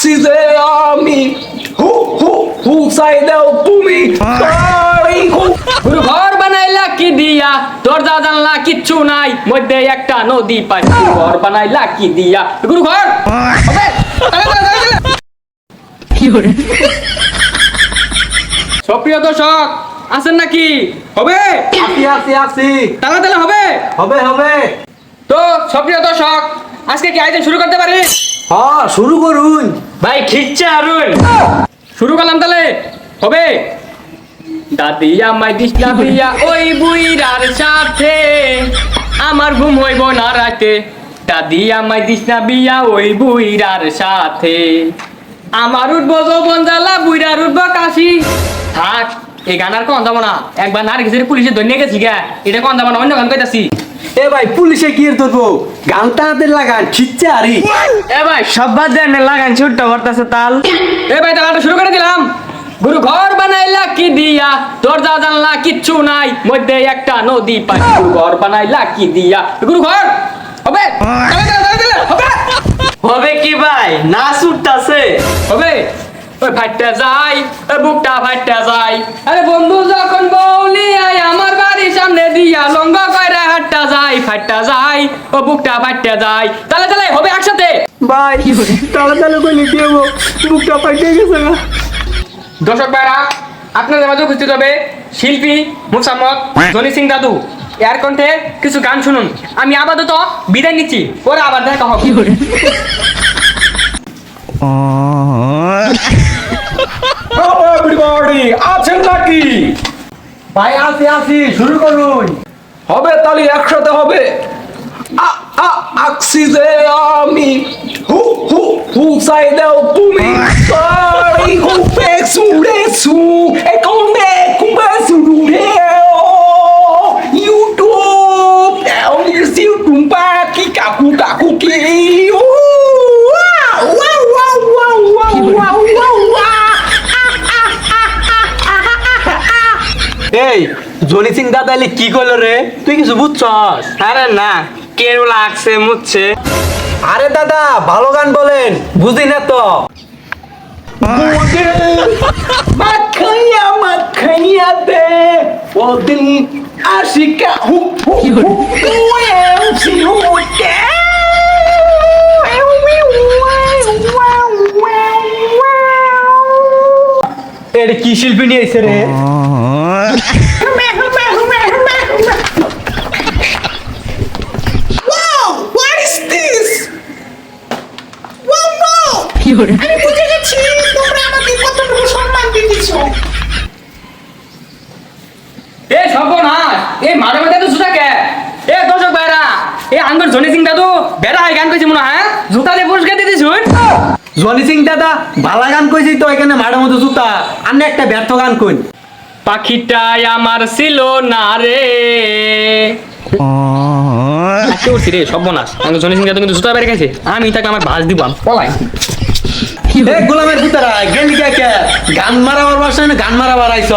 আকসিজে আমি হু হু হু চাই দাও তুমি গুরু ঘর বানাইলা কি দিয়া দরজা জানলা কিচ্ছু নাই মধ্যে একটা নদী পাই ঘর বানাইলা কি দিয়া গুরু ঘর হবে কি হরে সুপ্রিয় দর্শক আছেন নাকি হবে আসি তালা তালা হবে হবে হবে তো সুপ্রিয় দর্শক আজকে কি আয়োজন শুরু করতে পারি হ্যাঁ শুরু করুন ভাই খিচ্ছে আরুন শুরু করলাম তাহলে হবে দাদি আমায় দিশলা দিয়া ওই বুইরার সাথে আমার ঘুম হইব না রাতে দাদি আমায় দিশলা বিয়া ওই বুইরার সাথে আমার উঠবো যৌবন জ্বালা বুইরার উঠবো কাশি থাক এই গান আর কন যাবো না একবার না রেখেছে পুলিশে ধরে গেছি গা এটা কন যাবো না অন্য গান কইতাছি এ ভাই পুলিশে কি এর ধরবো গানটা হাতে লাগান খিচ্ছে আরি এ ভাই সব বাদ দেন লাগান ছুটতে পারতাছে তাল এ ভাই তালটা শুরু করে দিলাম গুরু ঘর বানাইলা কি দিয়া দরজা জানলা কিচ্ছু নাই মধ্যে একটা নদী পাই গুরু ঘর বানাইলা কি দিয়া গুরু ঘর হবে হবে হবে কি ভাই না ছুটতাছে হবে ওই ফাইটটা যাই ওই বুকটা ফাইটটা যাই আরে বন্ধু যখন বউলি আই আমার বাড়ির সামনে দিয়া লঙ্গ কইরা হাটটা যাই ফাইটটা যাই ও বুকটা ফাইটটা যাই তালে তালে হবে একসাথে ভাই তাড়াতাড়ি করে নিতে হবো বুকটা ফাইটে গেছে না দর্শক ভাইরা আপনাদের মাঝে উপস্থিত হবে শিল্পী মুসাম্মদ জনি সিং দাদু এর কণ্ঠে কিছু গান শুনুন আমি আপাতত বিদায় নিচ্ছি পরে আবার দেখা হবে এভরিবডি আছেন নাকি ভাই আসি শুরু করুন হবে তাহলে একসাথে হবে আকসিজে আমি হু হু হু চাই দাও তুমি সরি হু পেক্সু রেসু এ কোমে কুমে সুরে ইউটিউব এলিস ইউটিউব কি কাকু কাকু কি এই জনি সিং দাদা এলি কি করলো রে তুই কিছু বুঝছস আরে না কেউ লাগছে মুচ্ছে আরে দাদা ভালো গান বলেন বুঝি না তো মাখাইয়া দে ও দিল আশিকা হু হু এটা কি শিল্পী নিয়ে এসে রে আমি বুঝে গেছি তোমরা আমাকে কতটুকু সম্মান দিতেছো। এ সর্বনাশ এ মারে মাথা তো জুতা কে এ দর্শক ভাইরা এ আঙ্গুর জনি সিং দাদু বেড়া হয় গান কইছি মনে হয় জুতা দিয়ে পুরস্কার দিতে শুন জনি সিং দাদা ভালো গান কইছি তো এখানে মাঠের মতো জুতা আর না একটা ব্যর্থ গান কই পাখিটাই আমার ছিল না রে আজকে উঠছি রে সর্বনাশ আঙ্গুর জনি সিং দাদু কিন্তু জুতা বেড়ে গেছে আমি তাকে আমার ভাজ দিব পলাই এ গোলামের ভিতরা গেলি কে গান মারাবার বাসা না গান মারাবার আইছ